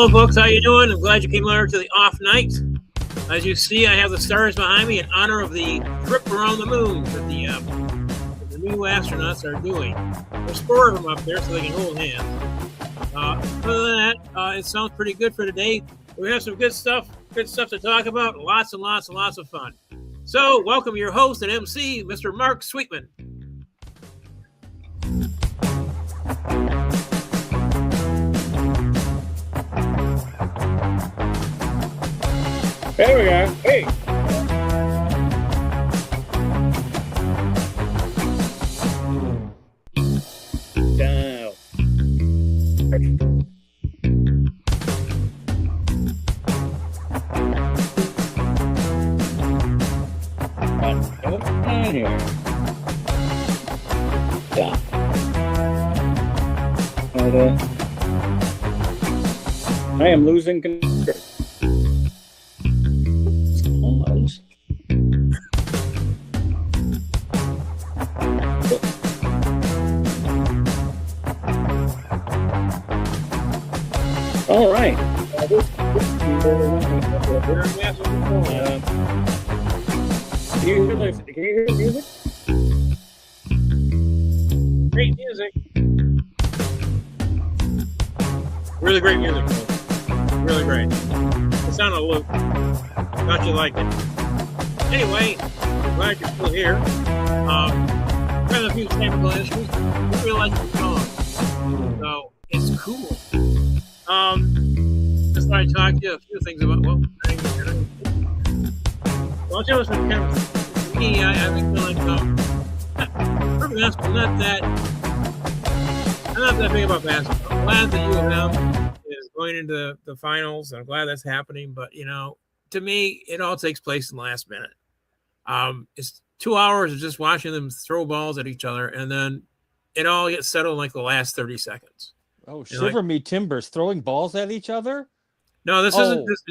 Hello, folks. How you doing? I'm glad you came over to the off night. As you see, I have the stars behind me in honor of the trip around the moon that the new astronauts are doing. There's 4 of them up there, so they can hold hands. Other than that, it sounds pretty good for today. We have some good stuff to talk about. Lots and lots and lots of fun. So, welcome your host and MC, Mr. Mark Sweetman. There we go. Hey. Down. Anyway. Yeah. I am losing control. Almost. All right. Can you hear the music? Great music. Really great music, folks. Really great. It's on a loop. Thought you liked it. Anyway, I'm glad you're still here. Got a few technical issues. We really like the song. So, it's cool. Just thought I'd talk to you a few things about, well, I'll tell you for me, I feel like, perfectly honest, I'm not that big about basketball. I'm glad that U of M is going into the finals. I'm glad that's happening. But, to me, it all takes place in the last minute. It's 2 hours of just watching them throw balls at each other, and then it all gets settled in like the last 30 seconds. Oh, shiver me timbers! Throwing balls at each other? No, this isn't. This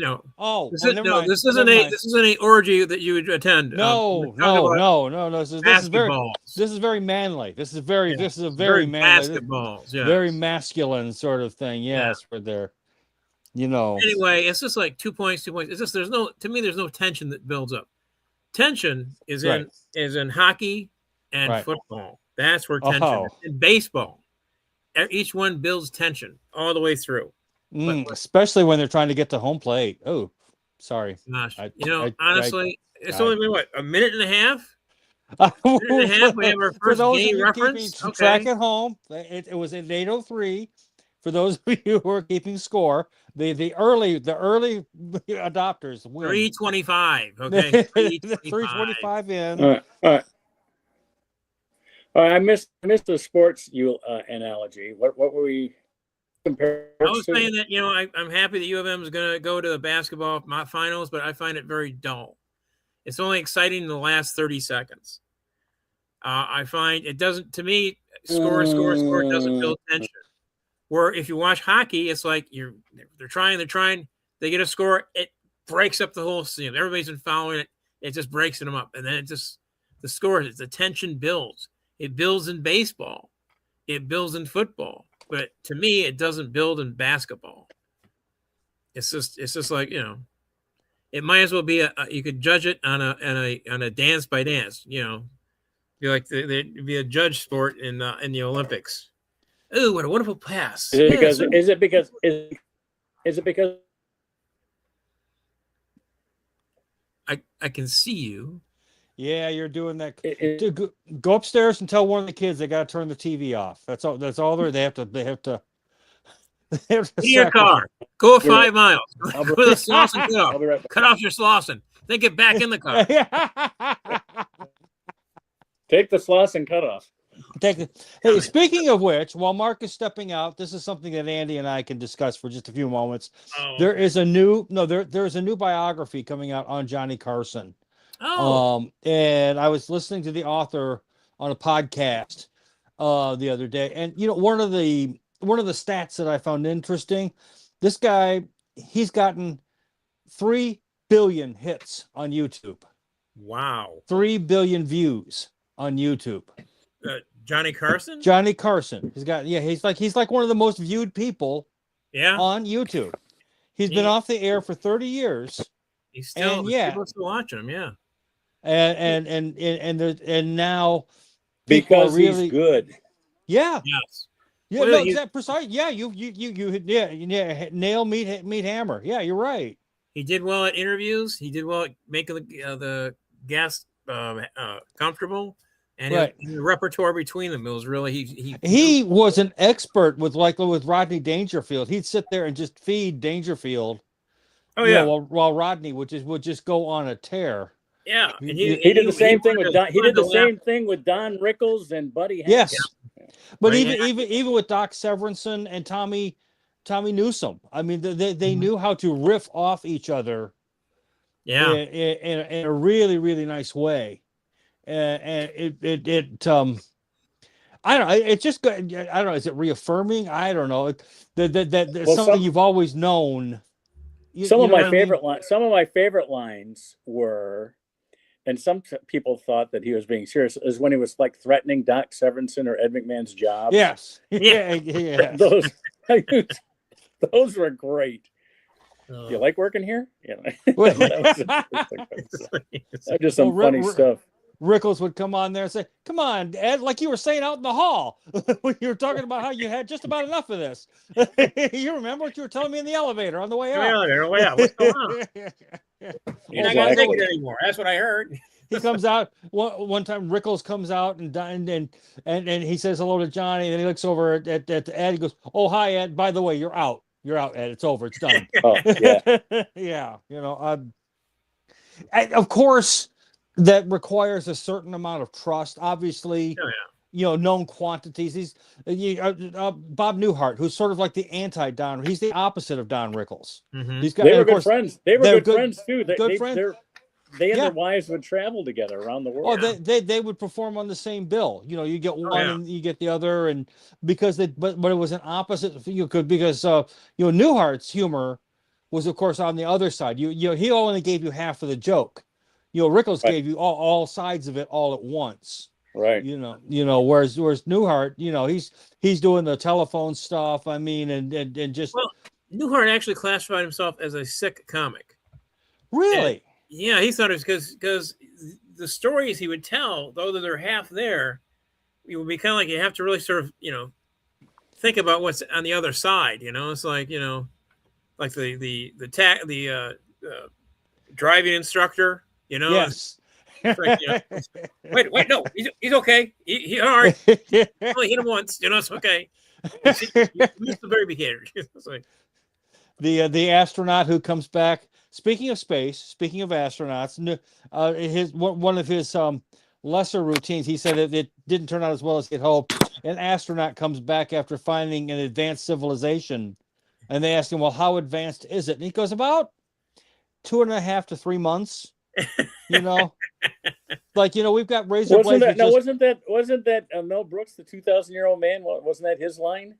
isn't a orgy that you would attend. No. This is very manly. This is very manly basketballs. Yeah, very masculine sort of thing. Yes, where they're, Anyway, it's just like 2 points. It's just there's no tension that builds up. Tension is in hockey and football. That's where tension is. In baseball. Each one builds tension all the way through. Especially when they're trying to get to home plate. Oh, sorry. Gosh, honestly, it's only been a minute and a half. We have our first game reference. Track at home. It was at 8:03. For those of you who are keeping score, the early adopters win. 3:25. Okay, 3:25 in. All right. I missed the sports analogy. What were we comparing? I was saying that I'm happy that U of M is going to go to the basketball finals, but I find it very dull. It's only exciting in the last 30 seconds. I find it doesn't. To me, score doesn't build tension. Where if you watch hockey, it's like they're trying, they get a score, it breaks up the whole scene. Everybody's been following it, it just breaks them up, and then the score, the tension builds. It builds in baseball. It builds in football. But to me, it doesn't build in basketball. It's just like, it might as well be you could judge it on a dance by dance, be like be a judge sport in the Olympics. Oh, what a wonderful pass. Is it because I can see you. Yeah, you're doing that. Go upstairs and tell one of the kids they got to turn the TV off. That's all. They have to. In your car. Go 5 miles. Go to the Slauson car. Cut off your Slauson. Then get back in the car. Take the Slauson cut off. Hey, speaking of which, while Mark is stepping out, this is something that Andy and I can discuss for just a few moments. There is a new biography coming out on Johnny Carson. And I was listening to the author on a podcast the other day, and one of the stats that I found interesting, this guy, he's gotten 3 billion hits on YouTube. Wow. 3 billion views on YouTube. Johnny Carson? Johnny Carson. He's like one of the most viewed people on YouTube. He's been off the air for 30 years. He's still, and yeah, people still watching him. Yeah. And now because really, he's good. Yeah. Yes. Yeah. Well, No, exactly. Precise. Yeah. You. Yeah. Nail meet hammer. Yeah. You're right. He did well at interviews. He did well at making the guests comfortable, and Right. the repertoire between them, it was really he was an expert with Rodney Dangerfield. He'd sit there and just feed Dangerfield. Oh yeah. While Rodney would just go on a tear. Yeah, and he did the same thing with Don. He did the same thing with Don Rickles and Buddy Hackett. Yes, yeah. But right. even with Doc Severinsen and Tommy Newsom, I mean, they knew how to riff off each other. Yeah, in a really, really nice way, and it I don't know. It's just good. I don't know. Is it reaffirming? I don't know. That something you've always known. Some of my favorite lines were, and some people thought that he was being serious, is when he was like threatening Doc Severinsen or Ed McMahon's job. Yes. Yeah. Those were great. Do you like working here? Yeah. Just some funny stuff. Rickles would come on there and say, "Come on, Ed," like you were saying out in the hall when you were talking about how you had just about enough of this. You remember what you were telling me in the elevator on the way up? What's going on? You're not gonna take it anymore. That's what I heard. He comes out one time. Rickles comes out and he says hello to Johnny, and then he looks over at Ed. He goes, "Oh, hi, Ed. By the way, you're out. You're out, Ed. It's over. It's done." Oh, yeah. Yeah. Of course, that requires a certain amount of trust. Obviously, known quantities. He's Bob Newhart, who's sort of like the anti-Don. He's the opposite of Don Rickles. Mm-hmm. They were good friends. They were good friends too. They and their wives would travel together around the world. Oh, they would perform on the same bill. You get one and you get the other, and because but it was an opposite. Because Newhart's humor was, of course, on the other side. He only gave you half of the joke. Rickles gave you all sides of it all at once. Right. Whereas Newhart, he's doing the telephone stuff. I mean, and just Newhart actually classified himself as a sick comic. Really? Yeah, he thought it was because the stories he would tell, though they're half there, it would be kind of like you have to really sort of, think about what's on the other side. It's like, like the driving instructor. Yes. Like, wait, no, he's okay. He all right. Only hit him once. It's okay. You missed the very beginning. Like, the astronaut who comes back. Speaking of space, speaking of astronauts, one of his lesser routines, he said it didn't turn out as well as he'd hoped. An astronaut comes back after finding an advanced civilization, and they ask him, "Well, how advanced is it?" And he goes, "About 2.5 to 3 months." We've got razor blades. Wasn't that Mel Brooks, the 2,000-year-old man? Wasn't that his line?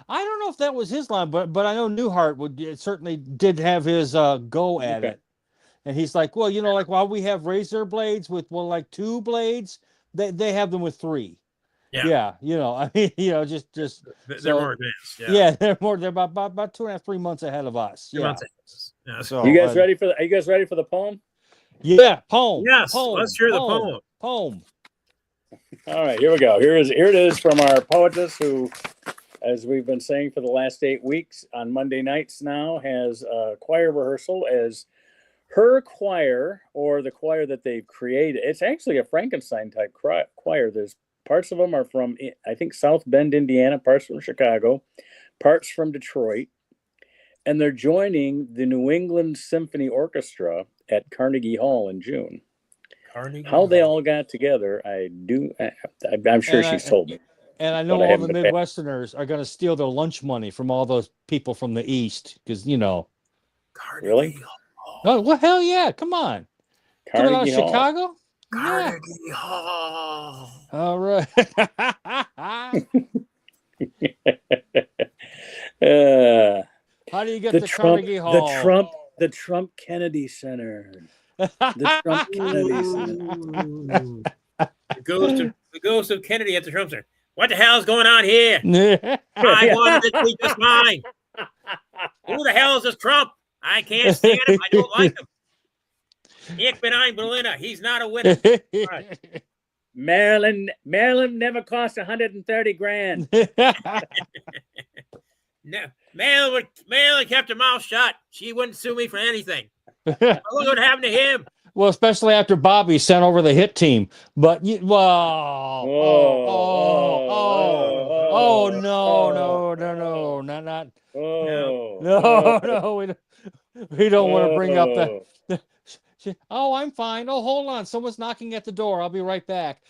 I don't know if that was his line, but I know Newhart certainly did have his go at it. And he's like, well, while we have razor blades with 2 blades, they have them with 3. Yeah. I mean, just they're more advanced. Yeah, they're about 2.5, 3 months ahead of us. Yeah. So, are you guys ready for the poem? Yeah, poem. Yes, poem, let's hear the poem. Poem. All right, here we go. Here it is from our poetess who, as we've been saying for the last 8 weeks, on Monday nights now has a choir rehearsal as her choir, or the choir that they've created. It's actually a Frankenstein type choir. There's parts of them are from, I think, South Bend, Indiana, parts from Chicago, parts from Detroit, and they're joining the New England Symphony Orchestra at Carnegie Hall in June. How they all got together, I'm sure she's told me. And I know all the Midwesterners are going to steal their lunch money from all those people from the East, because Really? Oh, well, hell yeah! Come on, Carnegie out of Hall. Chicago. Carnegie Hall. All right. How do you get to Carnegie Hall? The Trump Kennedy Center. The Trump Kennedy Center. The ghost of Kennedy at the Trump Center. What the hell is going on here? I wanted it to be just mine. Who the hell is this Trump? I can't stand him. I don't like him. Ich bin ein Berliner. He's not a winner. Right. Maryland never cost 130 grand. No, Maryland kept her mouth shut. She wouldn't sue me for anything. Look what happened to him. Well, especially after Bobby sent over the hit team. But no, not. No, we don't want to bring up that. Oh, I'm fine. Oh, hold on. Someone's knocking at the door. I'll be right back.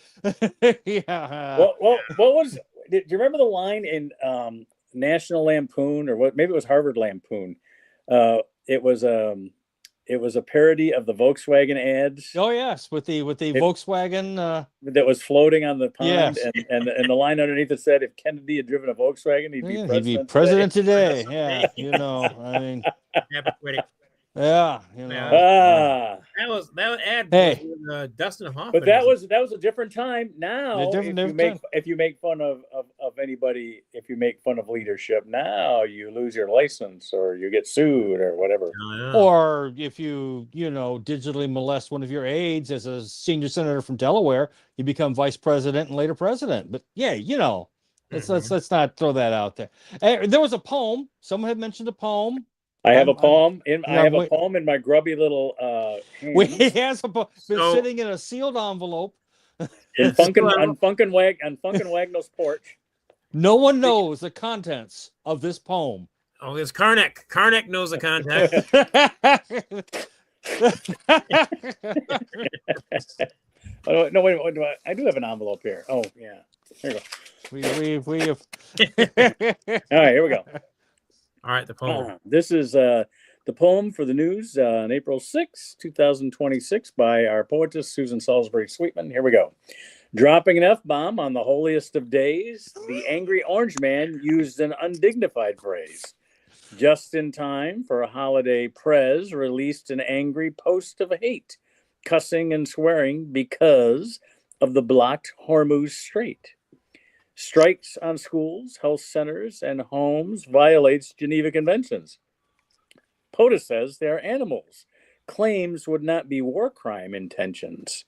Yeah. What was? Do you remember the line in National Lampoon, or what? Maybe it was Harvard Lampoon. It was a parody of the Volkswagen ads. Oh yes, with the Volkswagen that was floating on the pond, yes. and the line underneath it said, "If Kennedy had driven a Volkswagen, he'd be president today." Yeah, I mean, yeah, that ad. Hey, was, Dustin Hoffman. But that was a different time. Now, if you make fun of anybody, if you make fun of leadership, now you lose your license or you get sued or whatever. Or if you digitally molest one of your aides as a senior senator from Delaware, you become vice president and later president. But yeah, let's not throw that out there. There was a poem. Someone had mentioned a poem. I have a poem in my grubby little hand. He has been sitting in a sealed envelope on Funkin' Wagnall's porch. No one knows the contents of this poem. Oh, it's Karnak. Karnak knows the contents. No, wait. I do have an envelope here. Oh, yeah. Here you go. We have. All right, here we go. All right, the poem. This is the poem for the news on April 6, 2026 by our poetess, Susan Salisbury Sweetman. Here we go. Dropping an F-bomb on the holiest of days, the angry orange man used an undignified phrase. Just in time for a holiday, Prez released an angry post of hate, cussing and swearing because of the blocked Hormuz Strait. Strikes on schools, health centers, and homes violates Geneva Conventions. POTUS says they are animals. Claims would not be war crime intentions.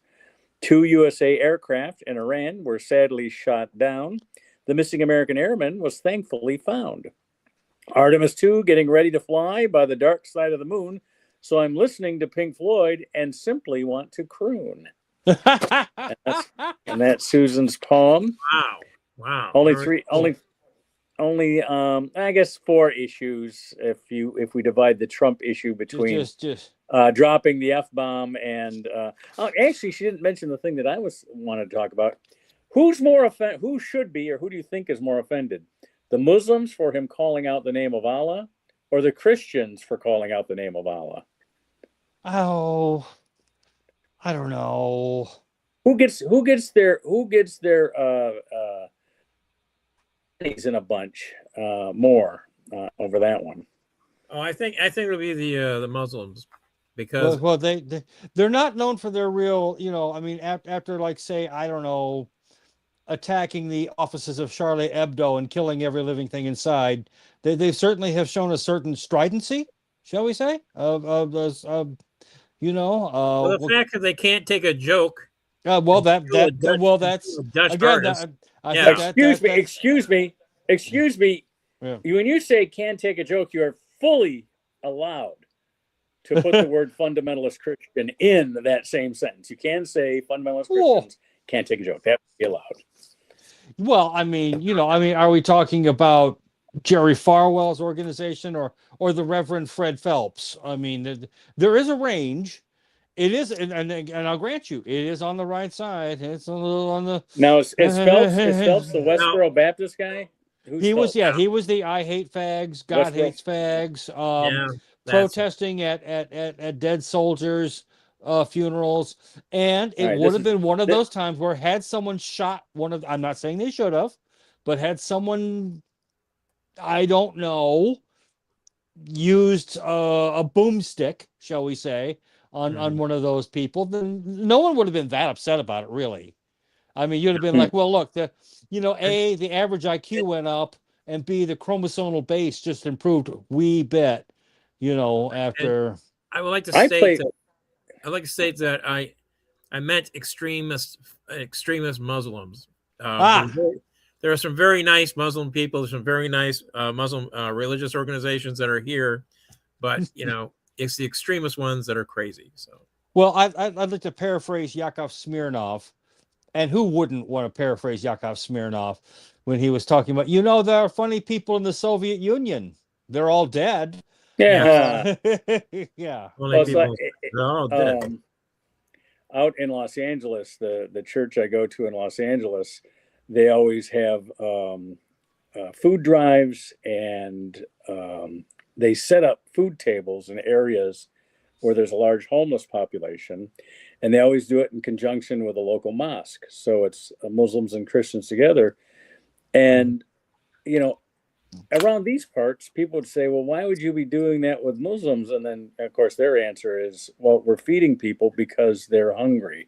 2 USA aircraft in Iran were sadly shot down. The missing American airman was thankfully found. Artemis 2 getting ready to fly by the dark side of the moon, so I'm listening to Pink Floyd and simply want to croon. and that's Susan's poem. Wow. Only I guess 4 issues if we divide the Trump issue between dropping the F-bomb and actually she didn't mention the thing that I wanted to talk about. Who should be, or who do you think is more offended? The Muslims for him calling out the name of Allah, or the Christians for calling out the name of Allah? Oh, I don't know. Who gets their in a bunch more over that one? Oh, I think it'll be the Muslims, because they're not known for their real, I mean, after like, say, I don't know, attacking the offices of Charlie Hebdo and killing every living thing inside, they certainly have shown a certain stridency, shall we say, the fact that they can't take a joke. That's again, excuse me. Yeah. When you say can't take a joke, you are fully allowed to put the word fundamentalist Christian in that same sentence. You can say fundamentalist Christians can't take a joke. That would be allowed. Well, I mean, are we talking about Jerry Falwell's organization or the Reverend Fred Phelps? I mean, there is a range. It is, and I'll grant you, it is on the right side. It's a little on the. Now, is Phelps the Westboro Baptist guy? He was the I hate fags, God hates fags, protesting at dead soldiers' funerals, and it would have been one of those times where had someone shot I'm not saying they should have, but had someone, I don't know, used a boomstick, shall we say, on one of those people, then no one would have been that upset about it, really. I mean, you'd have been like, well, look, the average IQ went up, and B, the chromosomal base just improved a wee bit, after. I would like to I state played. that I'd like to state that I meant extremist Muslims. There are some very nice Muslim people. There's some very nice Muslim religious organizations that are here, but it's the extremist ones that are crazy. So, well, I'd like to paraphrase Yakov Smirnov, and who wouldn't want to paraphrase Yakov Smirnov when he was talking about, there are funny people in the Soviet Union. They're all dead. Yeah. Yeah. Only people, they're all dead. Out in Los Angeles, the church I go to in Los Angeles, they always have food drives, and they set up food tables in areas where there's a large homeless population, and they always do it in conjunction with a local mosque. So it's Muslims and Christians together. And, around these parts, people would say, well, why would you be doing that with Muslims? And then, of course, their answer is, well, we're feeding people because they're hungry.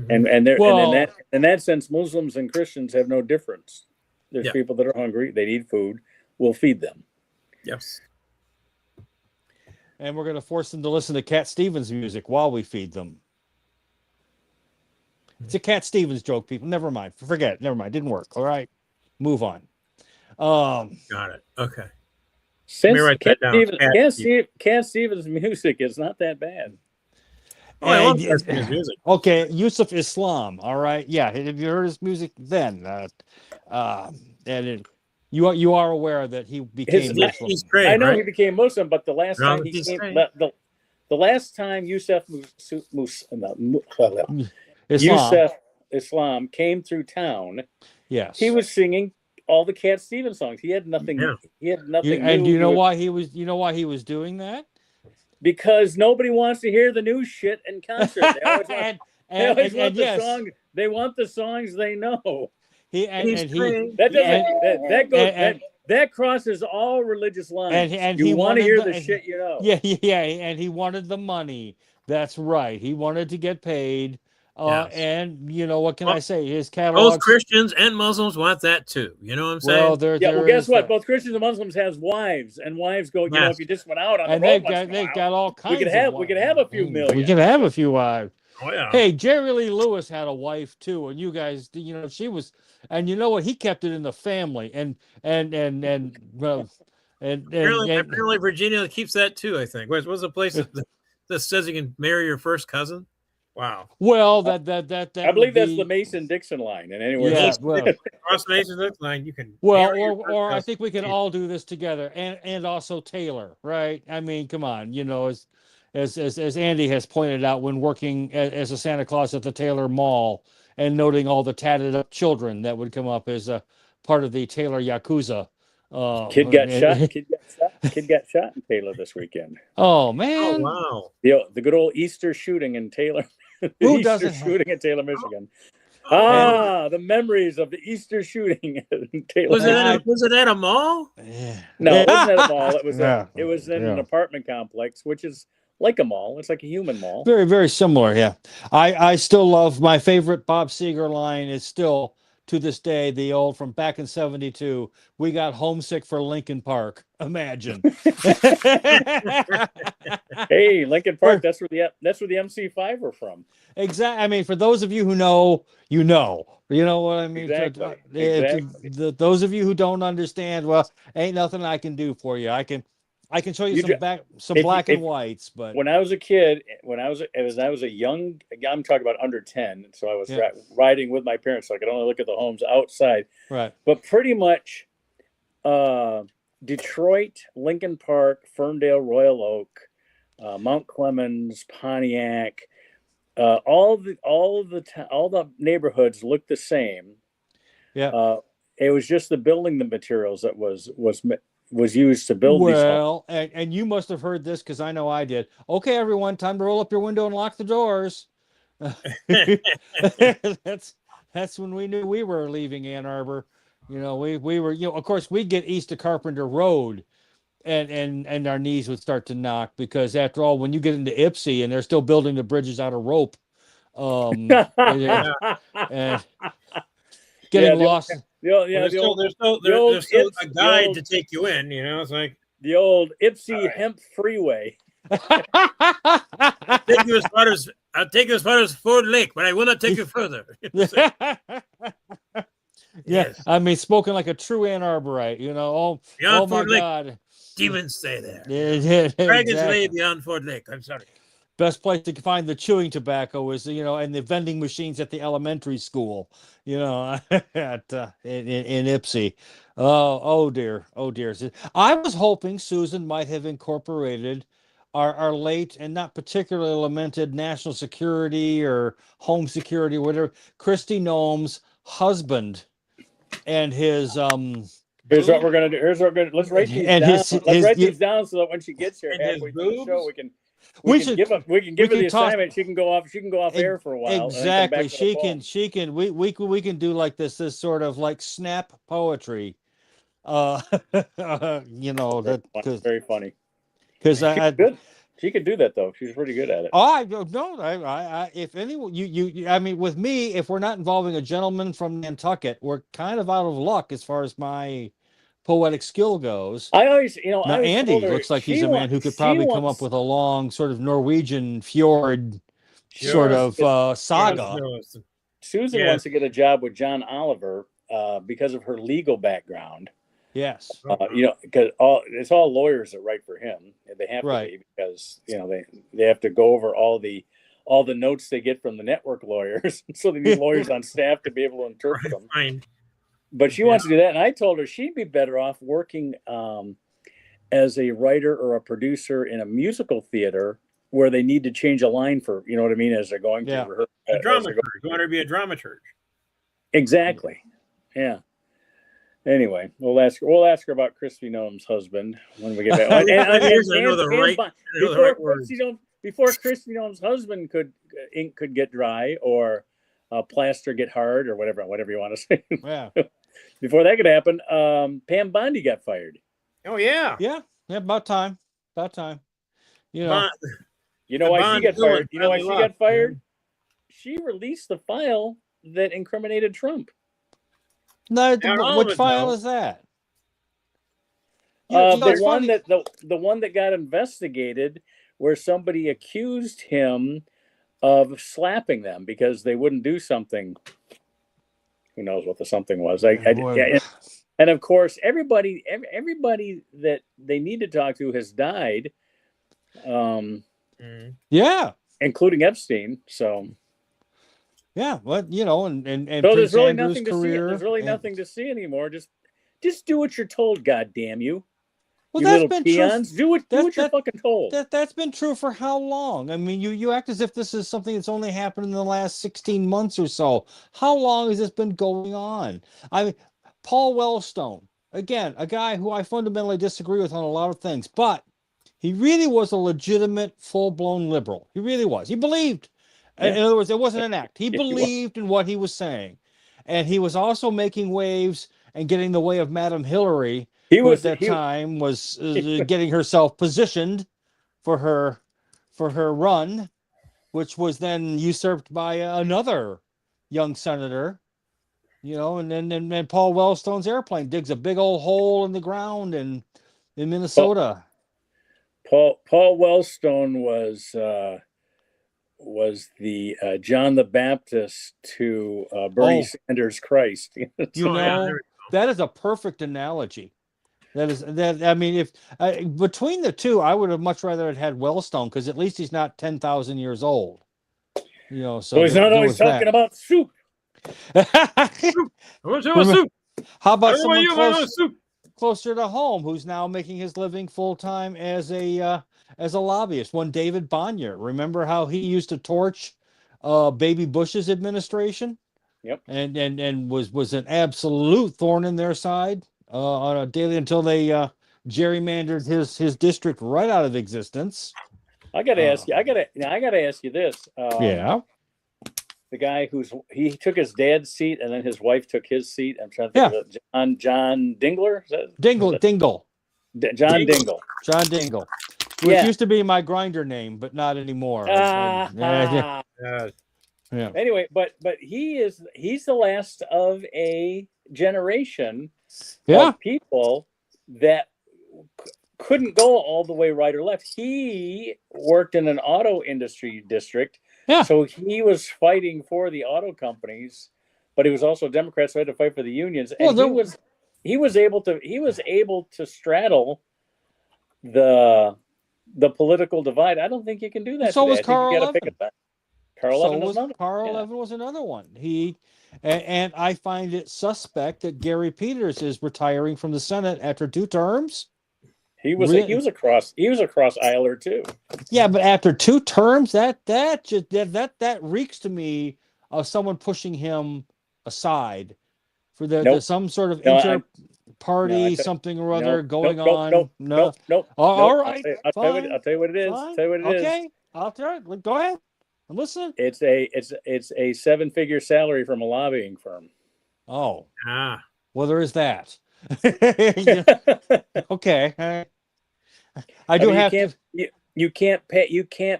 And in that sense, Muslims and Christians have no difference. There's people that are hungry, they need food, we'll feed them. Yes. And we're going to force them to listen to Cat Stevens music while we feed them. It's a Cat Stevens joke, people. Never mind. Forget it. Never mind. Didn't work. All right. Move on. Got it. Okay. Since Cat Stevens' music is not that bad. Oh, I love Cat Stevens' music. Okay, Yusuf Islam. All right. Yeah. Have you heard his music then? You are aware that he became Muslim. He's great, I know, right? he became Muslim, but the last time he came, the last time Yusuf Islam came through town, yes, he was singing all the Cat Stevens songs. He had nothing. Yeah. He had nothing. And you know why he was? You know why he was doing that? Because nobody wants to hear the new shit in concert. They always want, the song. They want the songs they know. That crosses all religious lines. And you want to hear the shit you know. Yeah, and he wanted the money. That's right. He wanted to get paid. And what can I say? His catalog. Both Christians and Muslims want that too. You know what I'm saying? Well, guess what? Both Christians and Muslims has wives, and wives go. If you just went out on the road, they've got all kinds. We could have a few million. We could have a few wives. Oh yeah. Hey, Jerry Lee Lewis had a wife too, and you guys, she was, and you know what? He kept it in the family, and apparently Virginia keeps that too. I think. What's the place that says you can marry your first cousin? Wow. Well, that I believe that's the Mason-Dixon line, and anyway, cross Mason-Dixon line, you can. Well, or I think we can all do this together, and also Taylor, right? I mean, come on, as Andy has pointed out when working as a Santa Claus at the Taylor Mall and noting all the tatted up children that would come up as a part of the Taylor Yakuza. Kid got shot in Taylor this weekend. Oh man! Oh wow! The good old Easter shooting in Taylor. Shooting in Taylor, Michigan. The memories of the Easter shooting in Taylor. Was it at a mall? No, it wasn't at a mall. It was in an apartment complex, which is like a mall. It's like a human mall. Very, very similar. Yeah, I still love my favorite Bob Seger line is still, to this day, the old from back in '72. We got homesick for Lincoln Park. Imagine. Hey, Lincoln Park. That's where the MC5 were from. Exactly. I mean, for those of you who know, you know. You know what I mean? Exactly. Those of you who don't understand, well, ain't nothing I can do for you. I can show you some black and whites, but when I was a kid, a young, I'm talking about under 10, so I was riding with my parents, so I could only look at the homes outside. Right. But pretty much, Detroit, Lincoln Park, Ferndale, Royal Oak, Mount Clemens, Pontiac, all the neighborhoods looked the same. Yeah. It was just the building materials that was used to build these homes. And you must have heard this because I know I did. Okay, everyone, time to roll up your window and lock the doors. That's when we knew we were leaving Ann Arbor. We were, of course, we'd get east of Carpenter Road and our knees would start to knock because after all, when you get into Ypsi and they're still building the bridges out of rope, and getting lost. there's still a guide to take you in. It's like the old Ipsy Hemp Freeway. I'll take you as far as Ford Lake, but I will not take you further. Yes. I mean, spoken like a true Ann Arborite, Oh my Ford Lake, God. Demons stay there. Dragons lay beyond Ford Lake. I'm sorry. Best place to find the chewing tobacco is, and the vending machines at the elementary school, at in Ipsy. Oh dear. I was hoping Susan might have incorporated our late and not particularly lamented national security or home security, whatever, Kristi Noem's husband and his Here's what we're gonna do. Let's write these down. Let's write these down so that when she gets here halfway through the show, we can give her the assignment. She can go off air for a while. Exactly. She can. We can do like this sort of like snap poetry. Very funny. Because she could do that though. She's pretty good at it. I don't know. I if anyone, I mean, with me, if we're not involving a gentleman from Nantucket, we're kind of out of luck as far as my poetic skill goes. I always, now Andy looks like he's a man who could probably come up with a long sort of Norwegian fjord sort of saga. Susan wants to get a job with John Oliver because of her legal background. Yes. Because it's all lawyers that write for him. They have to be because they have to go over all the notes they get from the network lawyers. So they need lawyers on staff to be able to interpret them. Fine. But she wants to do that, and I told her she'd be better off working as a writer or a producer in a musical theater where they need to change a line for, you know what I mean, as they're going to rehearse. A dramaturg. You want her to be a dramaturg. Exactly. Yeah. Anyway, we'll ask her about Kristi Noem's husband when we get back. Before Kristi Noem's husband ink could get dry or plaster get hard or whatever you want to say. Yeah. Before that could happen, Pam Bondi got fired. Oh yeah. Yeah. About time. You know why she got fired? You know why she got fired? She released the file that incriminated Trump. No, which file is that? The one that got investigated, where somebody accused him of slapping them because they wouldn't do something. Who knows what the something was? And of course, everybody that they need to talk to has died. Yeah, including Epstein. So. Yeah, well, and so there's really nothing to see. There's really nothing to see anymore. Just do what you're told. God damn you! Well, that's been peons. True. Do what you're fucking told. That's been true for how long? I mean, you act as if this is something that's only happened in the last 16 months or so. How long has this been going on? I mean, Paul Wellstone, again, a guy who I fundamentally disagree with on a lot of things, but he really was a legitimate, full-blown liberal. He really was. He believed. In other words, it wasn't an act. He believed in what he was saying. And he was also making waves and getting the way of Madam Hillary, who at that time was getting herself positioned for her run, which was then usurped by another young senator, and then Paul Wellstone's airplane digs a big old hole in the ground in Minnesota. Paul Wellstone was the John the Baptist to Bernie Sanders' Christ. That is a perfect analogy. I mean, if between the two, I would have much rather had Wellstone because at least he's not 10,000 years old. So he's not always talking about soup. How about someone closer to home who's now making his living full time as a lobbyist? One David Bonnier. Remember how he used to torch Baby Bush's administration? Yep. And was an absolute thorn in their side on a daily until they gerrymandered his district right out of existence. I got to ask you. I got to ask you this. The guy he took his dad's seat and then his wife took his seat. I'm trying to think of it. John Dingler. Is that Dingle. John Dingle. John Dingle. Which used to be my grinder name, but not anymore. Anyway, but he's the last of a generation Yeah. of people that couldn't go all the way right or left. He worked in an auto industry district. Yeah. So he was fighting for the auto companies, but he was also a Democrat, so he had to fight for the unions. And he was able to straddle the political divide. I don't think you can do that So today. was I think you Carl got to pick Levin. a side. Carl So Levin was was another. Carl Yeah. Levin was another one. And I find it suspect that Gary Peters is retiring from the Senate after 2 terms. He was a cross ailer too. Yeah, but after 2 terms, that reeks to me of someone pushing him aside for there's some sort of inter-party something or other going on. Nope. All right, I'll tell you what it is. Fine. Tell you what it is. Okay, I'll tell you. Go ahead. I'm listening. It's a 7-figure salary from a lobbying firm. Oh, well, there is that. Okay. You can't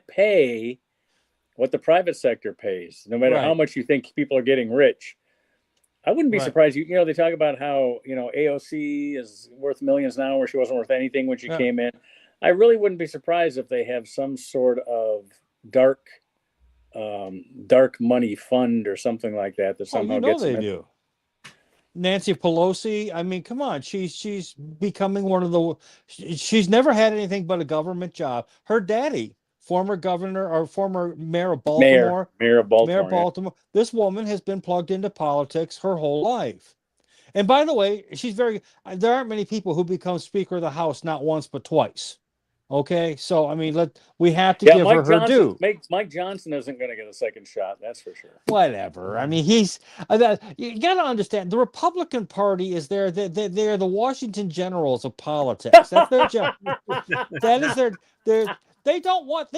pay what the private sector pays, no matter how much you think people are getting rich. I wouldn't be surprised. They talk about how AOC is worth millions now, where she wasn't worth anything when she came in. I really wouldn't be surprised if they have some sort of dark money fund or something like that somehow gets them. They do. Nancy Pelosi, I mean, come on, she's becoming one of the. She's never had anything but a government job. Her daddy, former governor or former mayor of Baltimore, mayor of Baltimore. This woman has been plugged into politics her whole life. And by the way, there aren't many people who become Speaker of the House not once but twice. Okay, so I mean, we have to give her due. Mike Johnson isn't going to get a second shot, that's for sure. Whatever. I mean, you got to understand. The Republican Party is they're the Washington Generals of politics. That's their job. That is their. They don't like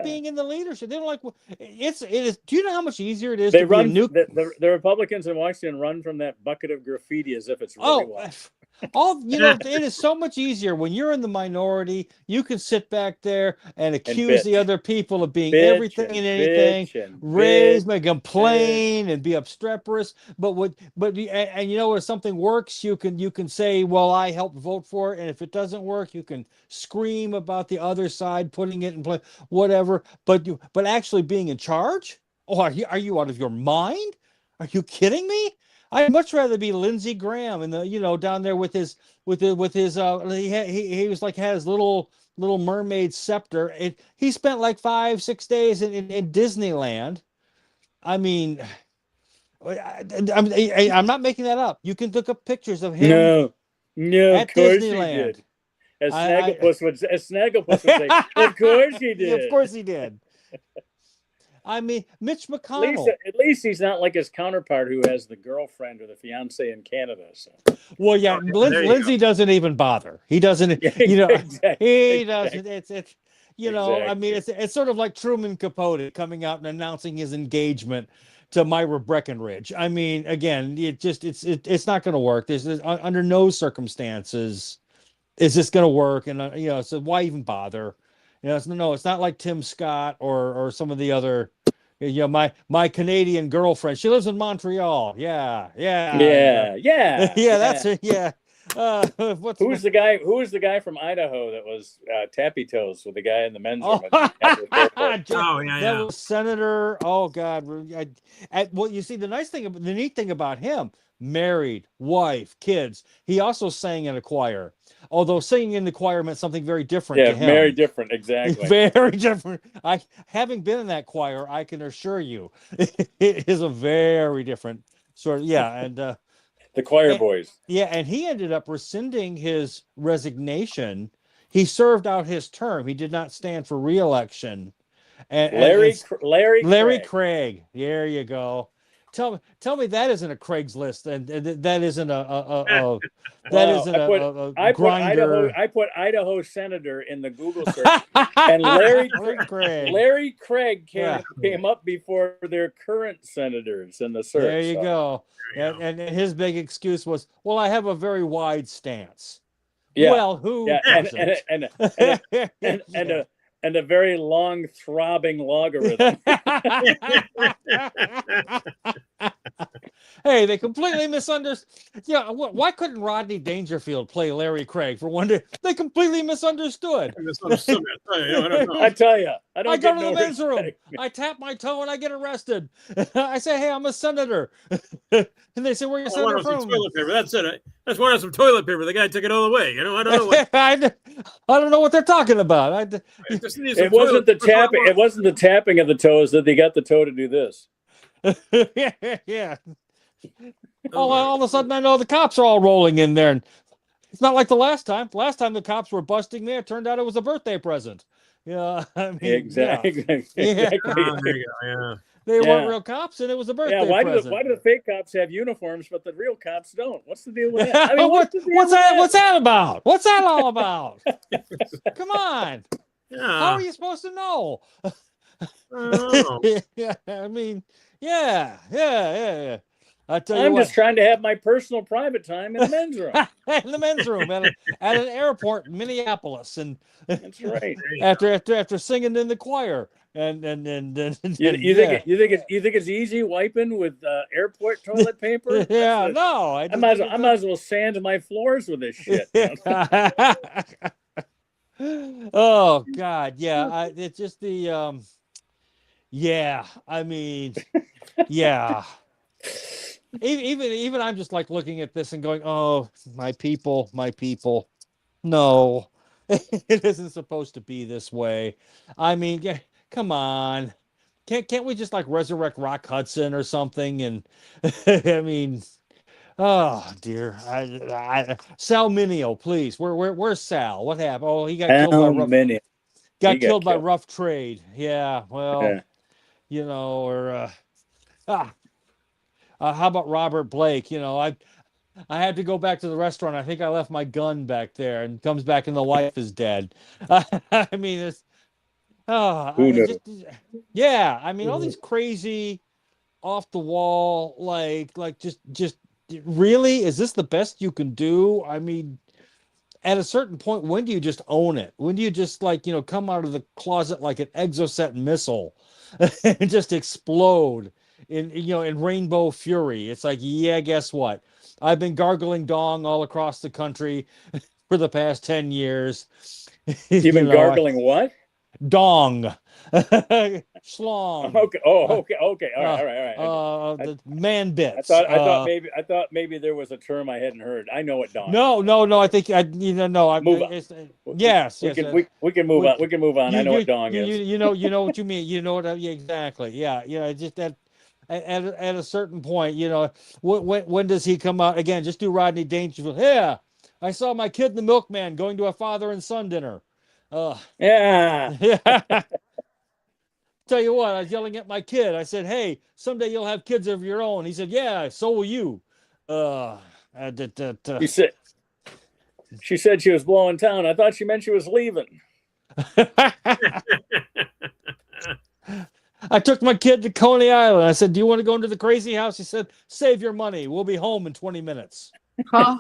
being in the leadership. They don't like it is. Do you know how much easier it is to run be the Republicans in Washington run from that bucket of graffiti as if it's really water. It is so much easier when you're in the minority. You can sit back there and accuse the other people of being everything and anything, complain and be obstreperous. But if something works, you can say, well, I helped vote for it, and if it doesn't work, you can scream about the other side putting it in place, whatever. But actually being in charge? Oh, are you out of your mind? Are you kidding me? I'd much rather be Lindsey Graham and down there with his he was like had his little mermaid scepter. He spent like 5-6 days in Disneyland. I mean, I'm not making that up. You can look up pictures of him. No, at of course Disneyland. He did. As Snagglepuss would say, of course he did. Yeah, of course he did. I mean, Mitch McConnell. At least he's not like his counterpart who has the girlfriend or the fiance in Canada. So. Well, yeah, Lindsey doesn't even bother. He doesn't. Exactly. He doesn't. It's I mean, it's sort of like Truman Capote coming out and announcing his engagement to Myra Breckenridge. I mean, again, it's not going to work. There's under no circumstances is this going to work, and so why even bother? It's not like Tim Scott or some of the other. My Canadian girlfriend. She lives in Montreal. Yeah. That's it. Yeah. Who was the guy from Idaho that was Tappy Toes with the guy in the men's room? That was Senator. Oh God. Well, you see, the neat thing about him, married, wife, kids. He also sang in a choir. Although singing in the choir meant something very different to him. Very different, exactly. Very different. Having been in that choir, I can assure you, it is a very different sort of, and the choir boys. Yeah, and he ended up rescinding his resignation. He served out his term. He did not stand for re-election. Larry Craig. There you go. Tell me that isn't a Craigslist, and that isn't a grinder. I put Idaho senator in the Google search, and Larry Craig came up before their current senators in the search. There you go. And his big excuse was, well, I have a very wide stance. Yeah. Well, who doesn't? And a very long, throbbing logarithm. Hey, Hey, they completely misunderstood. Yeah, why couldn't Rodney Dangerfield play Larry Craig for one day? They completely misunderstood. I misunderstood that. I don't know. I tell you, I don't I go get to the no men's room. respect. I tap my toe and I get arrested. I say, "Hey, I'm a senator," and they say, "Where you I senator wanted some from?" toilet paper. That's it. I just wanted some toilet paper. The guy took it all away. I don't know what. I don't know what they're talking about. I just need It some wasn't toilet the paper. tapping. It wasn't the tapping of the toes that they got the toe to do this. Yeah. All of a sudden, I know the cops are all rolling in there, and it's not like the last time. Last time the cops were busting there, it turned out it was a birthday present. Yeah, I mean, Exactly. Yeah. Oh, there you go. Yeah. They weren't Yeah. real cops, and it was a birthday Yeah, why present. do the fake cops have uniforms but the real cops don't? What's the deal with that? I mean, what's that? What's that about? What's that all about? Come on. Yeah. How are you supposed to know? Oh. Yeah, I mean, yeah. I tell you I'm what. just trying to have my personal private time in the men's room. In the men's room at an airport in Minneapolis, and That's right. after singing in the choir, and You think it's easy wiping with airport toilet paper? Yeah, no, I might as well sand my floors with this shit. Oh God, yeah. It's just the yeah. I mean, yeah. Even I'm just like looking at this and going, oh, my people. No, it isn't supposed to be this way. I mean, come on. Can't we just like resurrect Rock Hudson or something? And I mean, oh dear. Sal Mineo, please. Where's Sal? What happened? Oh, he got killed by rough trade. Yeah. Well, Yeah. or how about Robert Blake? I had to go back to the restaurant. I think I left my gun back there, and comes back and the wife is dead. I mean, it's Who knew? yeah. I mean, all these crazy, off the wall, like just really, is this the best you can do? I mean, at a certain point, when do you just own it? When do you just come out of the closet like an Exocet missile and just explode in rainbow fury? It's like, yeah, guess what? I've been gargling dong all across the country for the past 10 years. You've been gargling what? Dong. Schlong. Okay. Oh, okay. Okay. All right. The man bits. I thought maybe there was a term I hadn't heard. I know what dong. No. I think Move on. Yes. We can move on. We can move on. I know what dong is. You know what you mean. You know what? Yeah, exactly. Yeah. Just that. At a certain point, when does he come out again? Just do Rodney Dangerfield. Yeah, I saw my kid, the milkman, going to a father and son dinner. Yeah. Tell you what, I was yelling at my kid. I said, "Hey, someday you'll have kids of your own." He said, "Yeah, so will you." She said she was blowing town. I thought she meant she was leaving. I took my kid to Coney Island. I said, "Do you want to go into the crazy house?" He said, "Save your money. We'll be home in 20 minutes." Oh.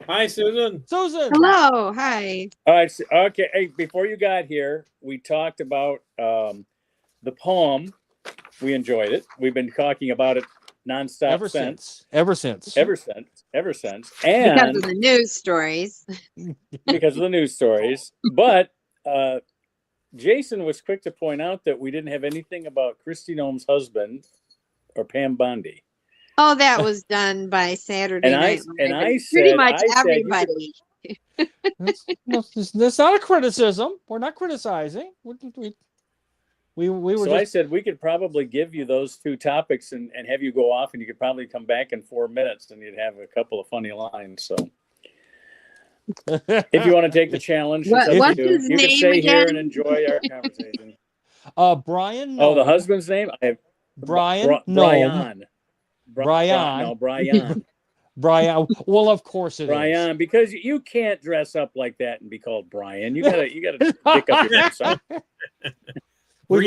Hi, Susan. Susan. Hello. Hi. All right. Okay. Hey, before you got here, we talked about the poem. We enjoyed it. We've been talking about it nonstop Ever since. And Because of the news stories. Because of the news stories. But Jason was quick to point out that we didn't have anything about Kristi Noem's husband or Pam Bondi. Oh, that was done by Saturday Night Live. I pretty said, much everybody. That's not a criticism. We're not criticizing. We were so just... I said we could probably give you those two topics and have you go off, and you could probably come back in 4 minutes and you'd have a couple of funny lines. So if you want to take the challenge, what's his you name can stay again? here and enjoy our conversation. Brian. Oh, the husband's name? Brian. Brian. Brian. No, Brian. Brian. Well, of course it Brian, is. because you can't dress up like that and be called Brian. You gotta pick up your son. When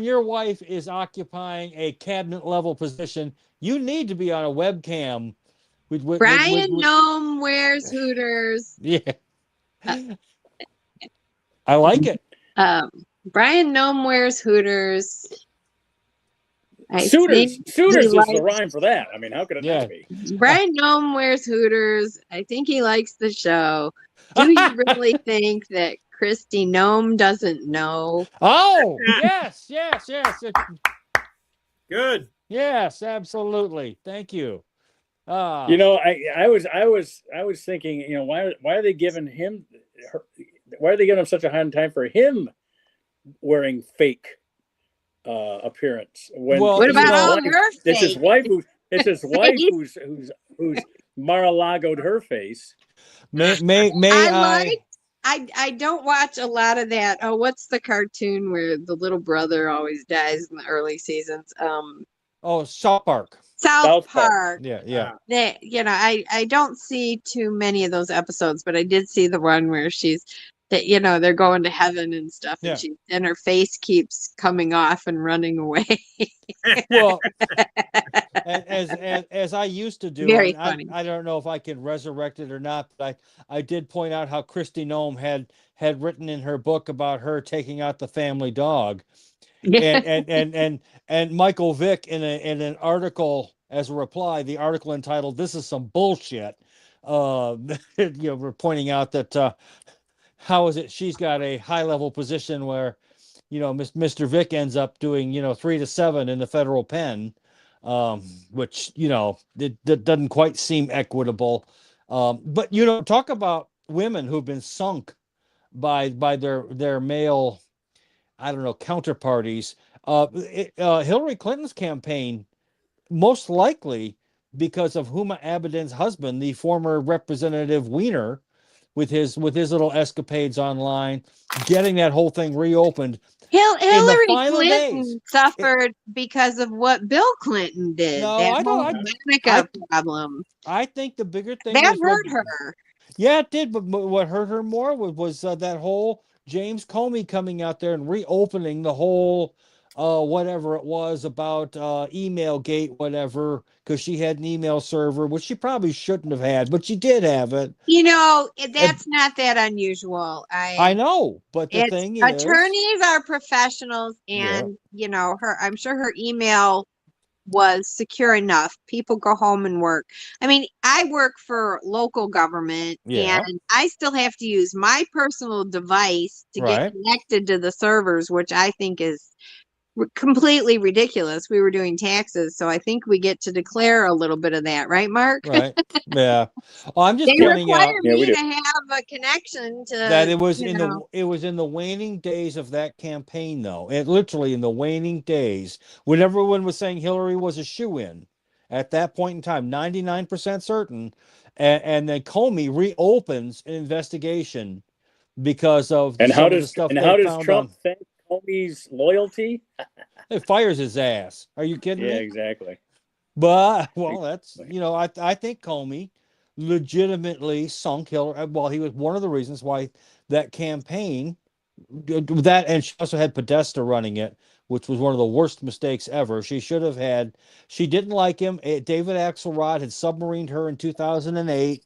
your wife is occupying a cabinet level position, you need to be on a webcam. Brian Noem wears Hooters. Yeah, I like it. Brian Noem wears Hooters. I Suitors think he is the likes rhyme for that. I mean, how could it Yeah. not be? Brian Gnome wears Hooters. I think he likes the show. Do you really think that Christy Gnome doesn't know? Oh, yes. Good. Yes, absolutely. Thank you. You know, I was thinking, you know, why are they giving him why are they giving him such a hard time for him wearing fake appearance when Well, What it's you about his all know, wife? her It's his fake wife face? who's Mar-a-Lago'd her face. may I? I don't watch a lot of that. Oh, what's the cartoon where the little brother always dies in the early seasons? Oh, South Park. South South Park. Park. Yeah. That, I don't see too many of those episodes, but I did see the one where she's that, they're going to heaven and stuff, Yeah. and her face keeps coming off and running away. Well, as I used to do, Very and funny. I don't know if I can resurrect it or not, but I did point out how Christy Nome had written in her book about her taking out the family dog, and Michael Vick in an article as a reply, the article entitled "This is some bullshit," we're pointing out that how is it she's got a high level position where, Mr. Vick ends up doing 3 to 7 in the federal pen, which it doesn't quite seem equitable, but talk about women who've been sunk by their male, I don't know, counterparties. Hillary Clinton's campaign, most likely because of Huma Abedin's husband, the former Representative Weiner, with his little escapades online, getting that whole thing reopened. Hillary final Clinton days, suffered because of what Bill Clinton did. No, that I whole don't. Monica problem. I think the bigger thing That was hurt her. Yeah, it did. But what hurt her more was that whole James Comey coming out there and reopening the whole whatever it was about email gate, whatever, because she had an email server, which she probably shouldn't have had, but she did have it. That's not that unusual. I know, but the thing is, attorneys are professionals, Yeah. and I'm sure her email was secure enough. People go home and work. I mean, I work for local government, Yeah. and I still have to use my personal device to get Right. connected to the servers, which I think is completely ridiculous. We were doing taxes, so I think we get to declare a little bit of that, right, Mark? Right. Yeah. Well, I'm just They pointing out require me to have a connection to that it was in the waning days of that campaign, though. It literally in the waning days when everyone was saying Hillary was a shoo-in at that point in time, 99% certain, and then Comey reopens an investigation because of some of the stuff and they how does found Trump on. thank Comey's loyalty? It fires his ass. Are you kidding me? Yeah, exactly. But that's I think Comey legitimately sunk Hillary. Well, he was one of the reasons why that campaign, that, and she also had Podesta running it, which was one of the worst mistakes ever. She didn't like him. David Axelrod had submarined her in 2008.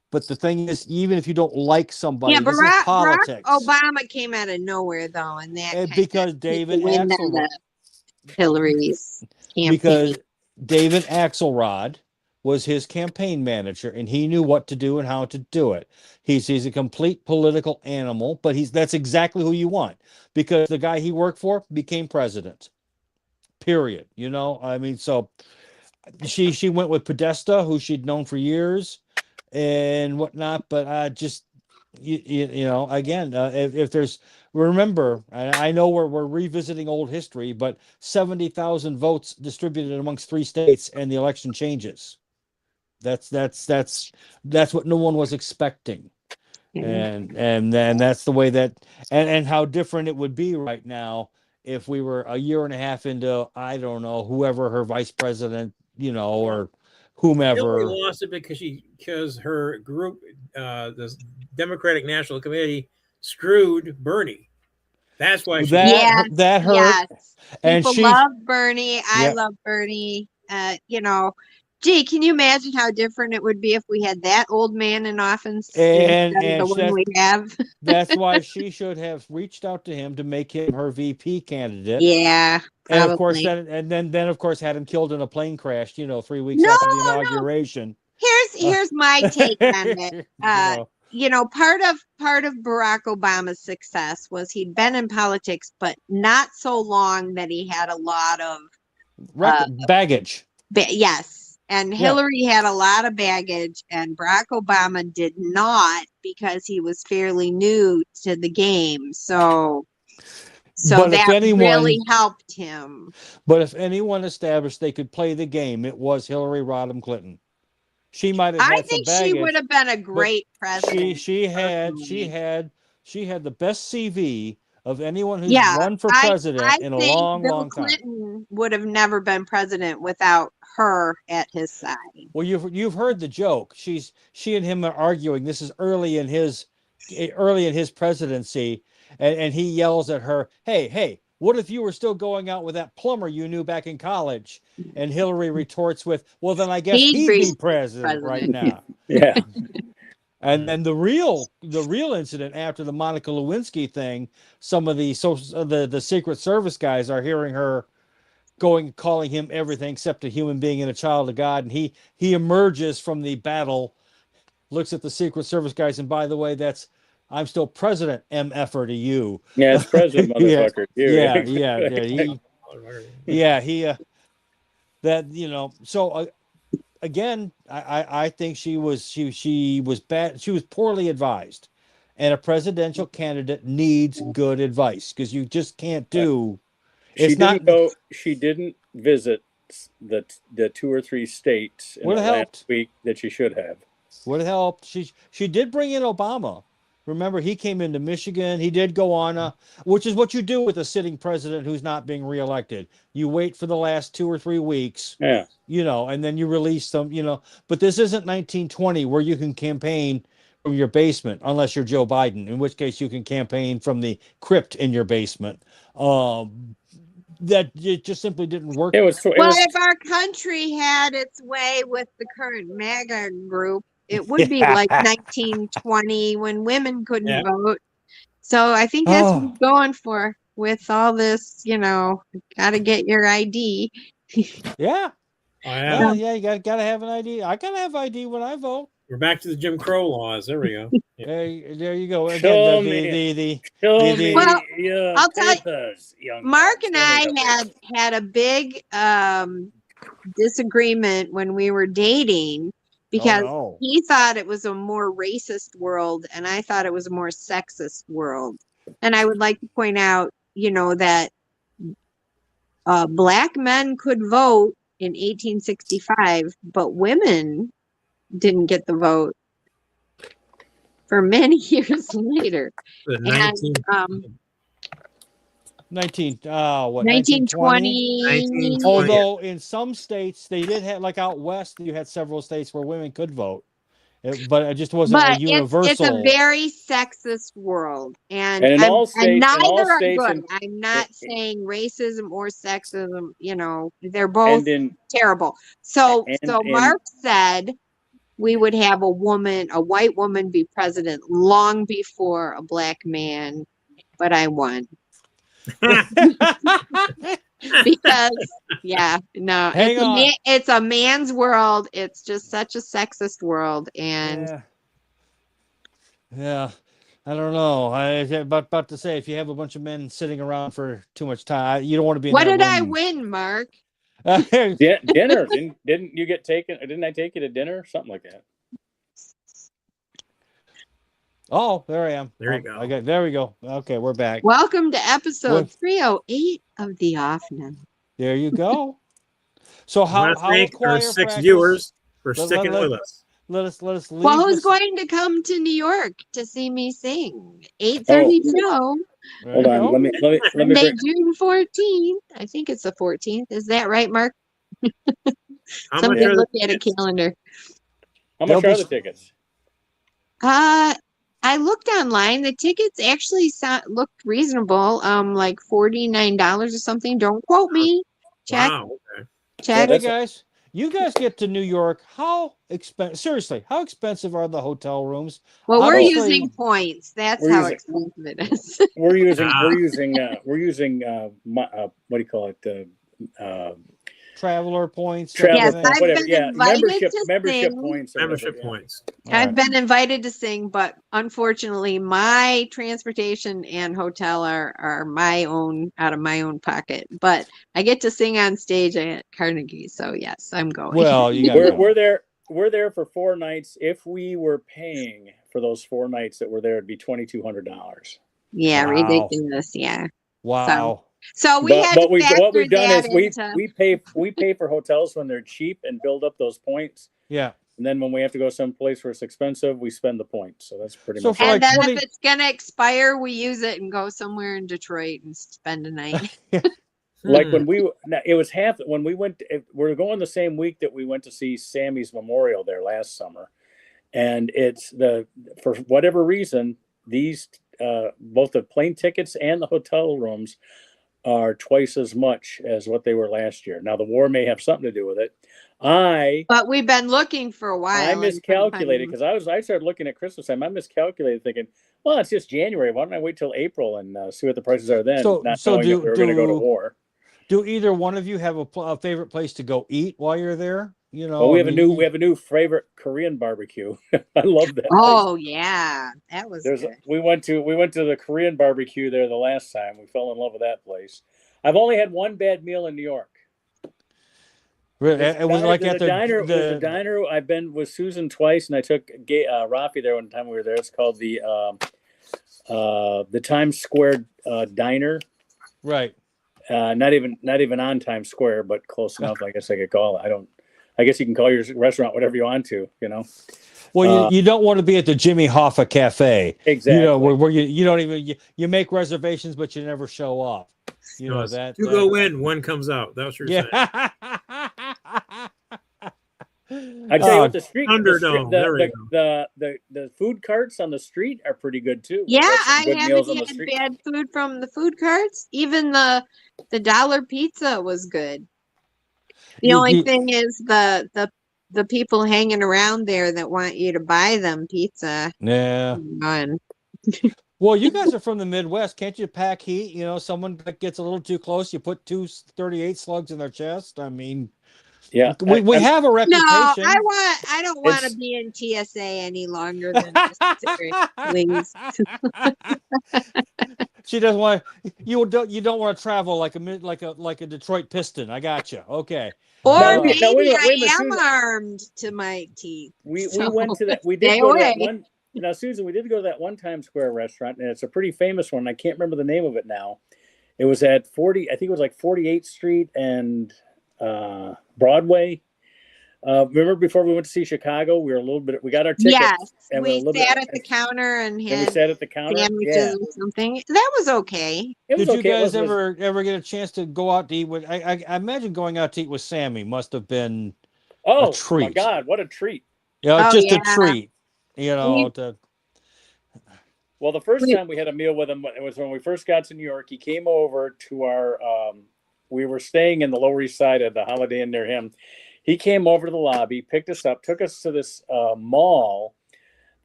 But the thing is, even if you don't like somebody, this is politics. Barack Obama came out of nowhere, though, and that because David Axelrod. Hillary's campaign. Because David Axelrod was his campaign manager, and he knew what to do and how to do it. He's a complete political animal, but that's exactly who you want, because the guy he worked for became president. Period. I mean, so she went with Podesta, who she'd known for years and whatnot, but just again, if there's, remember, I know we're revisiting old history, but 70,000 votes distributed amongst 3 states and the election changes. That's what no one was expecting. And then that's the way that, and how different it would be right now if we were a year and a half into, I don't know, whoever her vice president, or whomever. Hillary lost it because her group, the Democratic National Committee, screwed Bernie. That's why that hurt. Yes. People love Bernie. I love Bernie. Gee, can you imagine how different it would be if we had that old man in office And instead of the one we have? That's why she should have reached out to him to make him her VP candidate. Yeah, And of course, probably. then of course had him killed in a plane crash. 3 weeks No, after the no. inauguration. Here's my take on it. Part of Barack Obama's success was he'd been in politics, but not so long that he had a lot of baggage. Yes. And Hillary had a lot of baggage, and Barack Obama did not, because he was fairly new to the game. So that really helped him. But if anyone established they could play the game, it was Hillary Rodham Clinton. She might have had some baggage. I think she would have been a great president. She had the best CV of anyone who's run for president in a long time. Clinton would have never been president without her at his side. Well, you've heard the joke. She and him are arguing. This is early in his presidency, and he yells at her, "Hey, what if you were still going out with that plumber you knew back in college?" And Hillary retorts with, "Well, then I guess he'd be president right now." Yeah. And then the real incident after the Monica Lewinsky thing, some of the Secret Service guys are hearing her calling him everything except a human being and a child of God, and he emerges from the battle, looks at the Secret Service guys, and by the way, I'm still president, MFer to you. Yeah, it's president, motherfucker. So again, I think she was bad. She was poorly advised, and a presidential candidate needs good advice, because you just can't do. She didn't visit the 2 or 3 states in the last week that she should have. Would have helped. She did bring in Obama. Remember, he came into Michigan. He did go on, which is what you do with a sitting president who's not being reelected. You wait for the last 2 or 3 weeks, and then you release them, But this isn't 1920 where you can campaign from your basement, unless you're Joe Biden, in which case you can campaign from the crypt in your basement. That it just simply didn't work. If our country had its way with the current MAGA group, it would be like 1920 when women couldn't vote. So I think that's what we're going for with all this, got to get your ID. Yeah. You got to have an ID. I got to have ID when I vote. We're back to the Jim Crow laws. There we go. There you go. I'll tell you, Mark and I had a big disagreement when we were dating, because he thought it was a more racist world and I thought it was a more sexist world. And I would like to point out, that black men could vote in 1865, but women didn't get the vote for many years later. 1920. Although in some states they did have, like out west, you had several states where women could vote, but it just wasn't a universal. It's a very sexist world, and neither are good. I'm not saying racism or sexism. They're both terrible. So Mark said we would have a white woman be president long before a black man, but I won. Because it's a man's world. It's just such a sexist world, and I don't know. I was about to say, if you have a bunch of men sitting around for too much time, you don't want to be. What did I win, Mark? Dinner. Didn't you get taken? Didn't I take you to dinner? Something like that. Oh, there I am. There you go. Okay, there we go. Okay, we're back. Welcome to episode 308 of The Off Now. There you go. So how thank our 6 viewers for sticking with us. Let us leave. Well, who's going to come to New York to see me sing? 8:30 show. Hold on. Let me June 14th. I think it's the 14th. Is that right, Mark? Somebody look at a calendar. How much are the tickets? I looked online. The tickets actually looked reasonable. Like $49 or something. Don't quote me. Check. Wow. Okay. Check. Hey guys. You guys get to New York. How expensive? Seriously, how expensive are the hotel rooms? Well, we're Obviously, using points. That's how expensive it is. We're using what do you call it? Traveler points. Traveler Yes, points, whatever. I've been Yeah, invited to membership sing. points. Membership points. I've been invited to sing, but unfortunately, my transportation and hotel are my own, out of my own pocket. But I get to sing on stage at Carnegie, so yes, I'm going. Well, you got we're there. We're there for 4 nights. If we were paying for those 4 nights that we're there, it'd be $2,200. Yeah, Wow. ridiculous. Yeah. Wow. So we had what we've done is into... we pay for hotels when they're cheap and build up those points. Yeah. And then when we have to go someplace where it's expensive, we spend the points. So that's pretty much. And then if it's gonna expire, we use it and go somewhere in Detroit and spend a night. Like when it was when we went. We're going the same week that we went to see Sammy's memorial there last summer, and it's for whatever reason these both the plane tickets and the hotel rooms are twice as much as what they were last year. Now the war may have something to do with it. But we've been looking for a while. I miscalculated because I started looking at Christmas time. I miscalculated, thinking, well, it's just January. Why don't I wait till April and see what the prices are then? Not knowing that we were going to go to war. Do either one of you have a favorite place to go eat while you're there? You know, well, we have a new favorite Korean barbecue. I love that. Oh yeah, that was good. We went to the Korean barbecue there the last time. We fell in love with that place. I've only had one bad meal in New York. Really? It was like at the diner. The diner. I've been with Susan twice, and I took Rafi there one time we were there. It's called the Times Square Diner. Right. Not even on Times Square, but close enough. I guess I could call it. I guess you can call your restaurant whatever you want to. You know. Well, you don't want to be at the Jimmy Hoffa Cafe. Exactly. You know where you don't even you make reservations, but you never show up. You know that. You go in, one comes out. That's what you're saying. I tell you what, the food carts on the street are pretty good too. Yeah, I haven't had bad food from the food carts. Even the dollar pizza was good. The only thing is the people hanging around there that want you to buy them pizza. Yeah. Well, you guys are from the Midwest. Can't you pack heat? You know, someone that gets a little too close, you put 238 slugs in their chest. I mean, yeah, we have a reputation. No, I don't want to be in TSA any longer than necessary, please. She doesn't want you don't want to travel like a Detroit Piston. I got you. Okay. Or maybe I am armed to my teeth. We went to that. We did go to that one. Now, Susan, we did go to that one Times Square restaurant, and it's a pretty famous one. I can't remember the name of it now. It was at 40. I think it was like 48th Street and Broadway. Remember before we went to see Chicago, we got our tickets. Yes, and we sat at the counter and had sandwiches or something. That was okay. Did you guys ever get a chance to go out to eat with? I imagine going out to eat with Sammy must have been a treat. Oh my God, what a treat! Yeah, just a treat. You know. Well, the first time we had a meal with him, it was when we first got to New York. He came over to our. We were staying in the Lower East Side at the Holiday Inn near him. He came over to the lobby, picked us up, took us to this mall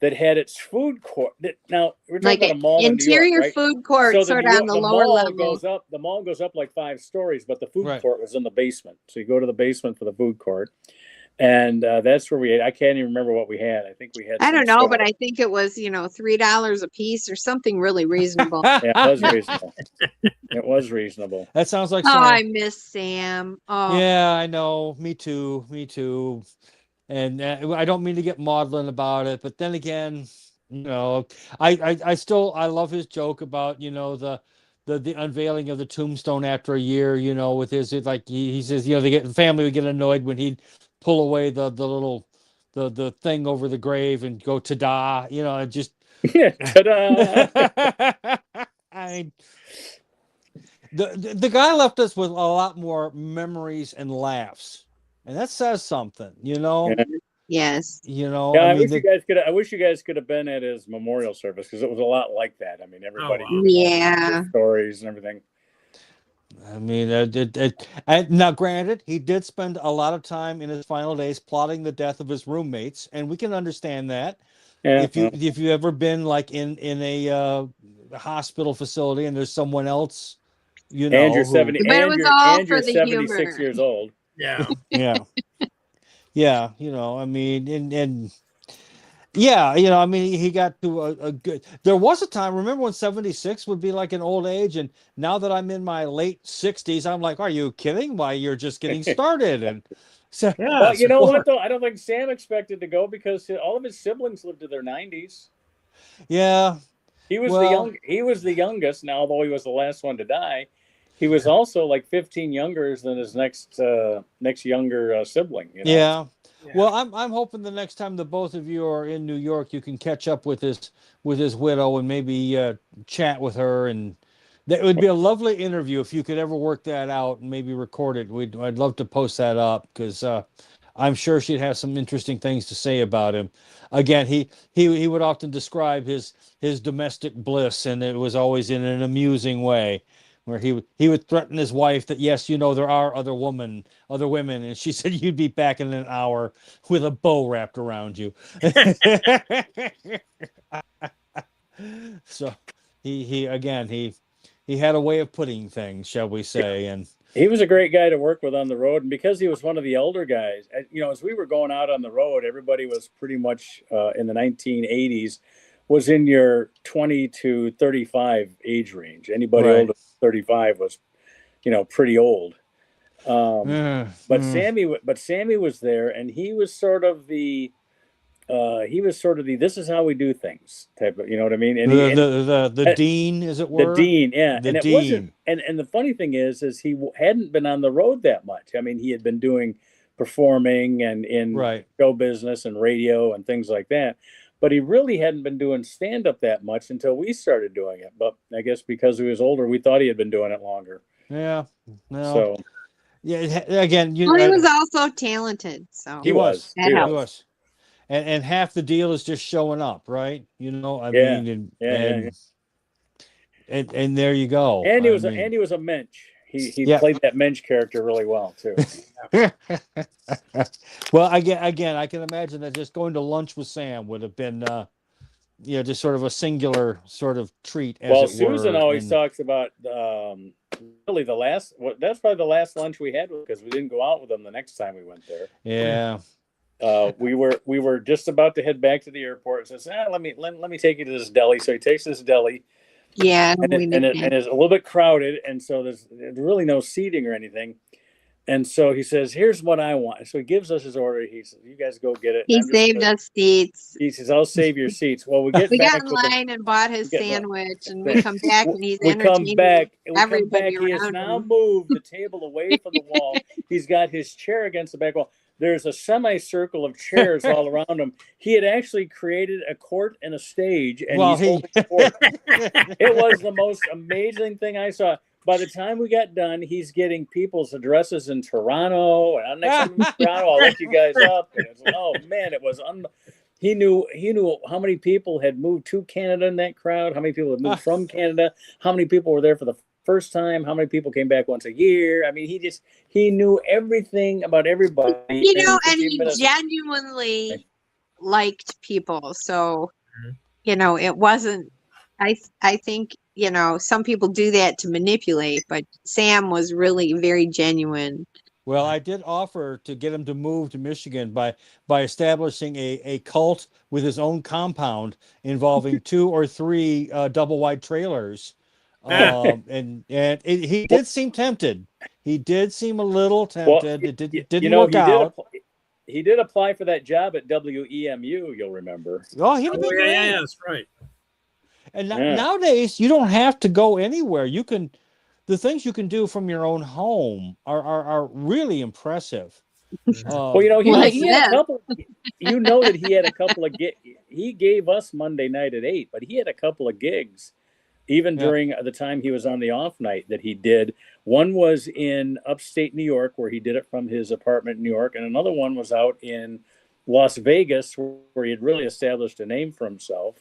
that had its food court. Now we're talking about a mall in New York, right? Food court, so sort of on the lower level. The mall goes up like 5 stories, but the food court was in the basement. So you go to the basement for the food court, and that's where we ate. I can't even remember what we had. I think we had. I don't know, but I think it was $3 a piece or something really reasonable. Yeah, it was reasonable. It was reasonable. That sounds like. Sam. I miss Sam. Oh, yeah, I know. Me too. And I don't mean to get maudlin about it, but then again, I love his joke about the unveiling of the tombstone after a year. With his he says the family would get annoyed when he'd pull away the little the thing over the grave and go ta-da. Just ta-da. The guy left us with a lot more memories and laughs, and that says something, Yeah. Yes. Yeah, I wish you guys could have been at his memorial service because it was a lot like that. I mean, everybody, stories and everything. I mean, and now granted, he did spend a lot of time in his final days plotting the death of his roommates, and we can understand that. Yeah, If you ever been like in a hospital facility and there's someone else, you know, and you're 70, but it was all for you're the 76 humor. years old. Yeah. Yeah, you know, I mean, and yeah, you know, I mean, he got to a good. There was a time. Remember when 76 would be like an old age, and now that I'm in my late 60s, I'm like, are you kidding? Why, you're just getting started. And so, Yeah. Well, you know what though? I don't think Sam expected to go because all of his siblings lived to their 90s. Yeah. He was the youngest. Now, although he was the last one to die, he was also like 15 younger than his next younger sibling. You know? Yeah. Well, I'm hoping the next time the both of you are in New York, you can catch up with his widow and maybe chat with her, and that would be a lovely interview if you could ever work that out and maybe record it. I'd love to post that up because I'm sure she'd have some interesting things to say about him. Again, he would often describe his domestic bliss, and it was always in an amusing way, where he would threaten his wife that, yes, you know, there are other women, and she said you'd be back in an hour with a bow wrapped around you. So he again he had a way of putting things, shall we say, and he was a great guy to work with on the road. And because he was one of the elder guys, you know, as we were going out on the road, everybody was pretty much in the 1980s was in your 20 to 35 age range. Anybody older than 35 was, you know, pretty old. But Sammy was there, and he was sort of the this is how we do things type of, you know what I mean? And the dean, as it were. The dean, yeah. The and it dean. wasn't, and the funny thing is he hadn't been on the road that much. I mean, he had been doing performing and in show business and radio and things like that. But he really hadn't been doing stand-up that much until we started doing it. But I guess because he was older, we thought he had been doing it longer. Yeah. No. So yeah, again, he was also talented. So he was. He was. And half the deal is just showing up, right? You know, I mean, and there you go. And he was a mensch. He played that mensch character really well too. Well, again, I can imagine that just going to lunch with Sam would have been, just sort of a singular sort of treat. Well, Susan always talks about really that's probably the last lunch we had because we didn't go out with them the next time we went there. Yeah. We were just about to head back to the airport. And says, let me take you to this deli. So he takes this deli. Yeah, and it's a little bit crowded, and so there's really no seating or anything. And so he says, "Here's what I want." So he gives us his order. He says, "You guys go get it." He saved us seats. He says, "I'll save your seats." Well, we got in line and bought his sandwich, and we come back and he's entertaining everybody. He has now moved the table away from the wall. He's got his chair against the back wall. There's a semicircle of chairs all around him. He had actually created a court and a stage, and he's holding the court. It was the most amazing thing I saw. By the time we got done, he's getting people's addresses in Toronto, and I'm next time in Toronto, I'll look you guys up. And it's like, oh man, it was he knew how many people had moved to Canada in that crowd, how many people had moved from Canada, how many people were there for the first time, how many people came back once a year. I mean, he knew everything about everybody. You know, and he genuinely liked people. So, you know, it wasn't, I think, you know, some people do that to manipulate, but Sam was really very genuine. Well, I did offer to get him to move to Michigan by establishing a cult with his own compound involving 2 or 3 double wide trailers. And he did seem tempted. He did seem a little tempted. It didn't work out. He did apply for that job at WEMU, you'll remember. Oh, he'd have been great. Yeah, that's right. And nowadays, you don't have to go anywhere. The things you can do from your own home are really impressive. Well, you know, he had a couple. You know that he had a couple of he gave us Monday night at 8, but he had a couple of gigs, even during the time he was on the off night that he did. One was in upstate New York, where he did it from his apartment in New York, and another one was out in Las Vegas, where he had really established a name for himself.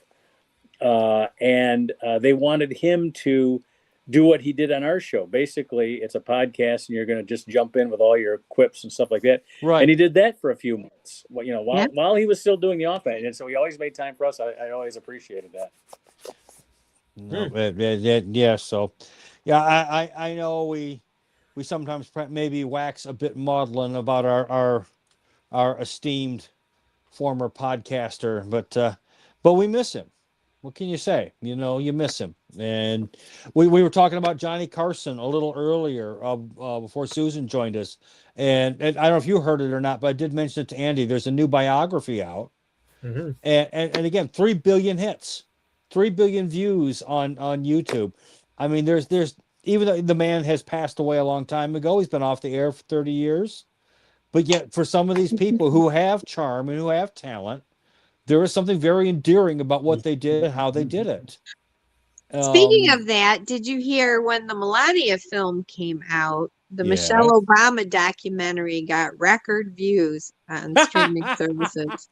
And they wanted him to do what he did on our show. Basically, it's a podcast, and you're going to just jump in with all your quips and stuff like that. Right. And he did that for a few months. Well, while he was still doing the off end, and so he always made time for us. I always appreciated that. Yeah. So, yeah, I know we sometimes maybe wax a bit maudlin about our esteemed former podcaster, but we miss him. What can you say? You miss him. And we were talking about Johnny Carson a little earlier before Susan joined us. And I don't know if you heard it or not, but I did mention it to Andy. There's a new biography out. Mm-hmm. And again, 3 billion hits, 3 billion views on YouTube. I mean, there's even though the man has passed away a long time ago, he's been off the air for 30 years. But yet for some of these people who have charm and who have talent, there is something very endearing about what they did and how they did it. Speaking of that, did you hear when the Melania film came out, the Michelle Obama documentary got record views on streaming services?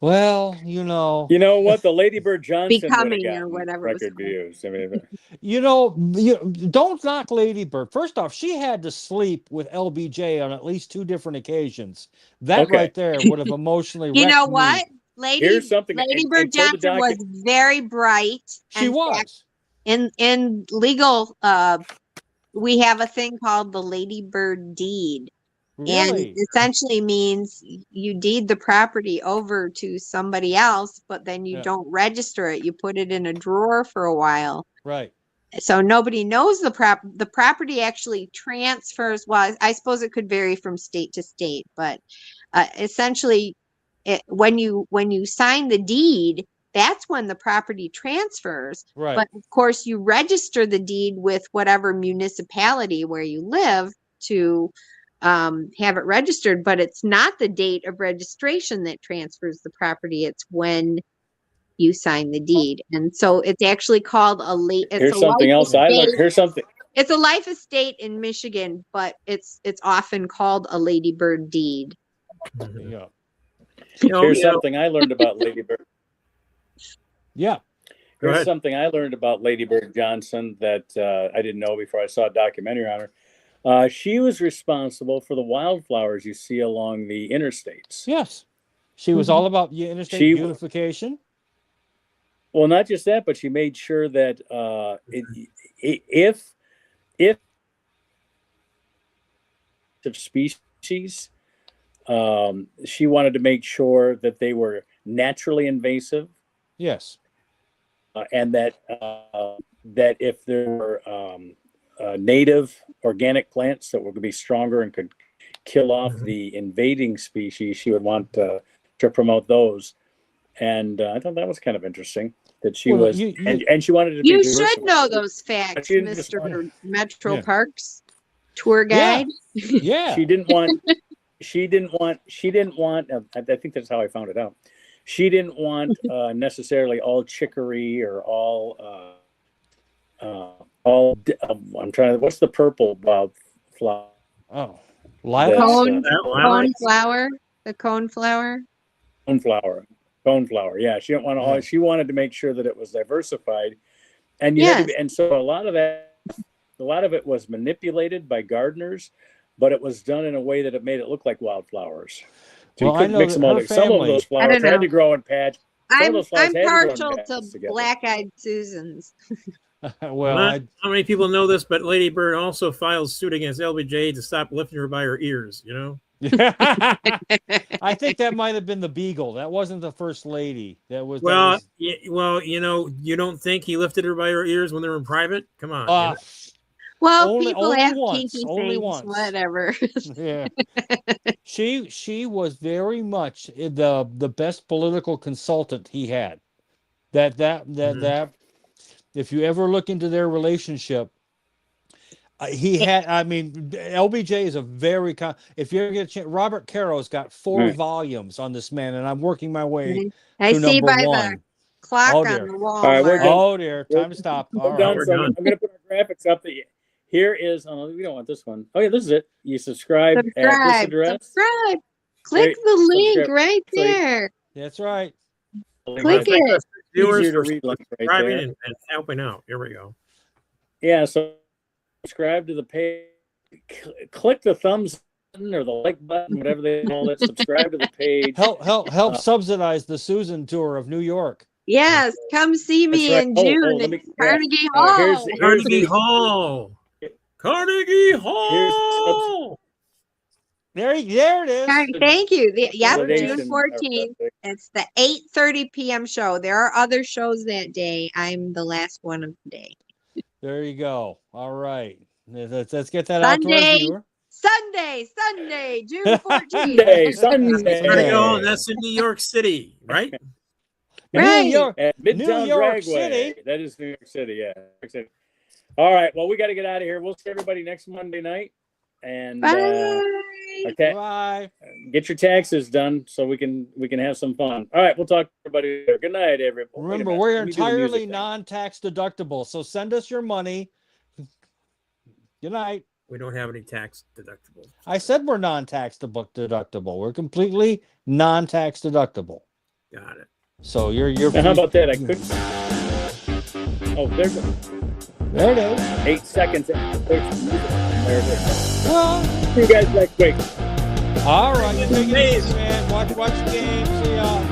Well, you know what, the Lady Bird Johnson Becoming or whatever record views. I mean, don't knock Lady Bird. First off, she had to sleep with LBJ on at least 2 different occasions. That right there would have emotionally. You know what? Lady Bird Johnson was very bright. She was. In legal, we have a thing called the Lady Bird deed. Really? And it essentially means you deed the property over to somebody else, but then you don't register it. You put it in a drawer for a while. Right. So nobody knows the property actually transfers. Well, I suppose it could vary from state to state, but essentially when you sign the deed, that's when the property transfers. Right. But of course you register the deed with whatever municipality where you live to have it registered, but it's not the date of registration that transfers the property. It's when you sign the deed. And so it's actually called Here's something else I learned. Here's something. It's a life estate in Michigan, but it's often called a Lady Bird deed. Yeah. Here's something I learned about Lady Bird. Yeah. Here's something I learned about Lady Bird Johnson that I didn't know before I saw a documentary on her. She was responsible for the wildflowers you see along the interstates. Yes. She was all about interstate beautification. Well, not just that, but she made sure that if species, she wanted to make sure that they were naturally invasive. Yes. And that if there were native organic plants that were going to be stronger and could kill off the invading species, she would want to promote those. And I thought that was kind of interesting that she and she wanted to be You should know those facts, Mr. Metro Parks tour guide. Yeah. She didn't want I think that's how I found it out. She didn't want necessarily all chicory or all I'm trying to, what's the purple wildflower? Oh, coneflower. The coneflower. Coneflower. Yeah, she didn't want all. She wanted to make sure that it was diversified, and and so a lot of it was manipulated by gardeners, but it was done in a way that it made it look like wildflowers. So you couldn't mix them all. Some of those flowers had to grow in patch. I'm partial to black-eyed Susans. Well, not how many people know this, but Lady Bird also filed suit against LBJ to stop lifting her by her ears. I think that might have been the Beagle. That wasn't the First Lady. You don't think he lifted her by her ears when they were in private? Come on. Well, people have kinky things, whatever. Yeah. She was very much the best political consultant he had. That if you ever look into their relationship, LBJ is a very if you ever get a chance, Robert Caro's got 4 volumes on this man, and I'm working my way I to see number by 1. The clock on the wall. All right, dear, time to stop. All right, I'm going to put our graphics up. Here is, we don't want this one. Oh yeah, this is it. You subscribe at this address. Click the link right there. That's right. Click it. viewers easier to for read links right subscribing there. and helping out. Here we go. Yeah, so subscribe to the page. Click the thumbs button or the like button, whatever they call it. Subscribe to the page. Help subsidize the Susan tour of New York. Yes, come see me in June at Carnegie Hall. Carnegie Hall. Carnegie Hall. There it is. Thank you. June 14th. It's the 8:30 p.m. show. There are other shows that day. I'm the last one of the day. There you go. All right. Let's get that out to our viewer. Sunday, June 14th. Sunday. Oh, that's in New York City, right? Right. New York, at Midtown New York Dragway. City. That is New York City, yeah. All right, well, we got to get out of here. We'll see everybody next Monday night. And Bye. Get your taxes done so we can have some fun. All right, we'll talk to everybody. Good night, everybody. Remember, we're entirely non-tax deductible, so send us your money. Good night. We don't have any tax deductible. I said we're non-tax deductible. We're completely non-tax deductible. Got it. So you're. Now, how about that? I could. Oh, there it is. 8 seconds. There it is. Well, see you guys next week. All right, you take it easy, man. Watch the game. See ya.